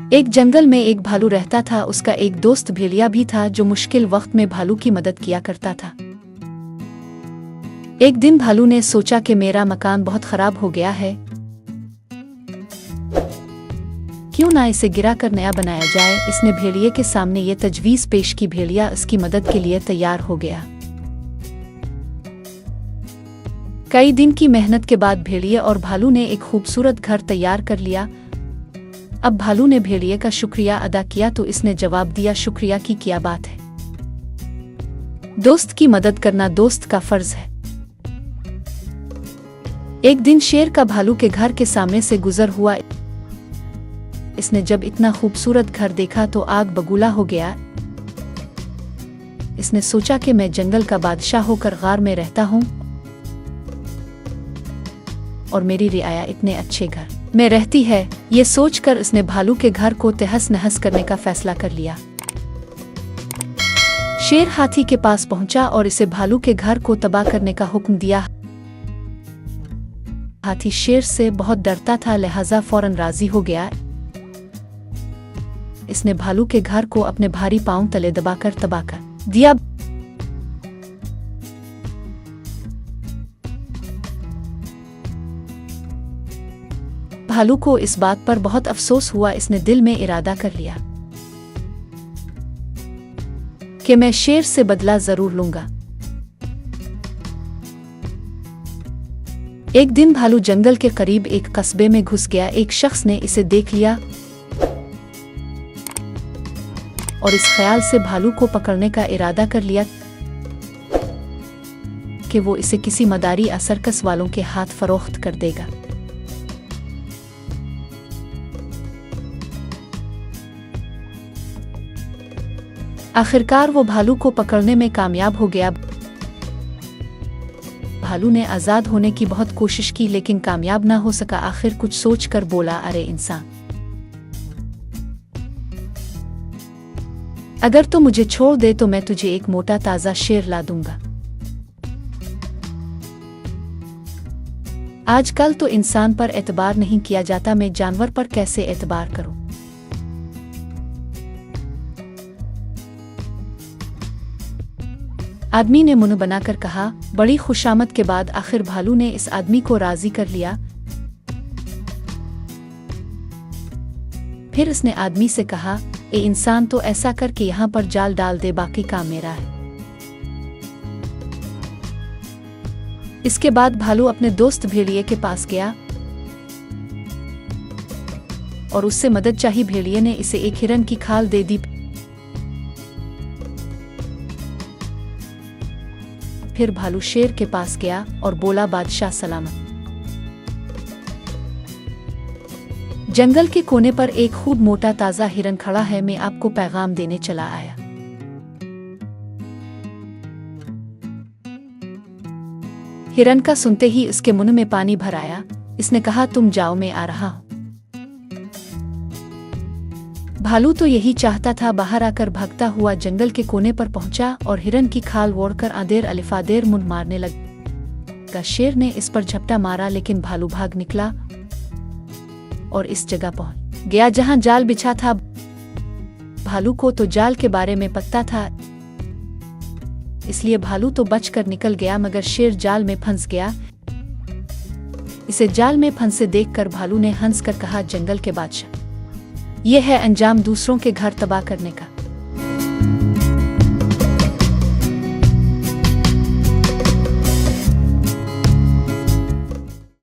एक जंगल में एक भालू रहता था। उसका एक दोस्त भेड़िया भी था जो मुश्किल वक्त में भालू की मदद किया करता था। एक दिन भालू ने सोचा कि मेरा मकान बहुत खराब हो गया है, क्यों ना इसे गिराकर नया बनाया जाए। इसने भेड़िए के सामने ये तजवीज पेश की। भेड़िया इसकी मदद के लिए तैयार हो गया। कई दिन की मेहनत के बाद भेड़िए और भालू ने एक खूबसूरत घर तैयार कर लिया। अब भालू ने भेड़िए का शुक्रिया अदा किया तो इसने जवाब दिया, शुक्रिया की क्या बात है, दोस्त की मदद करना दोस्त का फर्ज है। एक दिन शेर का भालू के घर के सामने से गुजर हुआ। इसने जब इतना खूबसूरत घर देखा तो आग बबूला हो गया। इसने सोचा कि मैं जंगल का बादशाह होकर गार में रहता हूं और मेरी रियाया इतने अच्छे घर में रहती है। ये सोचकर इसने भालू के घर को तहस नहस करने का फैसला कर लिया। शेर हाथी के पास पहुंचा और इसे भालू के घर को तबाह करने का हुक्म दिया। हाथी शेर से बहुत डरता था, लिहाजा फौरन राजी हो गया। इसने भालू के घर को अपने भारी पांव तले दबाकर तबाह कर दिया। भालू को इस बात पर बहुत अफसोस हुआ। इसने दिल में इरादा कर लिया कि मैं शेर से बदला जरूर लूंगा। एक दिन भालू जंगल के करीब एक कस्बे में घुस गया। एक शख्स ने इसे देख लिया और इस ख्याल से भालू को पकड़ने का इरादा कर लिया कि वो इसे किसी मदारी या सर्कस वालों के हाथ फरोख्त कर देगा। आखिरकार वो भालू को पकड़ने में कामयाब हो गया। भालू ने आजाद होने की बहुत कोशिश की लेकिन कामयाब ना हो सका। आखिर कुछ सोचकर बोला, अरे इंसान, अगर तू मुझे छोड़ दे तो मैं तुझे एक मोटा ताजा शेर ला दूंगा। आजकल तो इंसान पर एतबार नहीं किया जाता, मैं जानवर पर कैसे एतबार करूं। आदमी ने मुंह बनाकर कहा। बड़ी खुशामद के बाद आखिर भालू ने इस आदमी को राजी कर लिया। फिर उसने आदमी से कहा, ए इंसान, तो ऐसा कर कि यहाँ पर जाल डाल दे, बाकी काम मेरा है। इसके बाद भालू अपने दोस्त भेड़िए के पास गया और उससे मदद चाही। भेड़िए ने इसे एक हिरन की खाल दे दी। फिर भालू शेर के पास गया और बोला, बादशाह सलामत। जंगल के कोने पर एक खूब मोटा ताजा हिरन खड़ा है, मैं आपको पैगाम देने चला आया। हिरन का सुनते ही उसके मुंह में पानी भर आया। इसने कहा, तुम जाओ, मैं आ रहा हूं। भालू तो यही चाहता था। बाहर आकर भागता हुआ जंगल के कोने पर पहुंचा और हिरन की खाल ओढ़कर आदेर अलिफादेर मुंह मारने लगा। शेर ने इस पर झपटा मारा लेकिन भालू भाग निकला और इस जगह पहुंच गया जहां जाल बिछा था। भालू को तो जाल के बारे में पता था, इसलिए भालू तो बचकर निकल गया, मगर शेर जाल में फंस गया। इसे जाल में फंसे देखकर भालू ने हंसकर कहा, जंगल के बादशाह, यह है अंजाम दूसरों के घर तबाह करने का।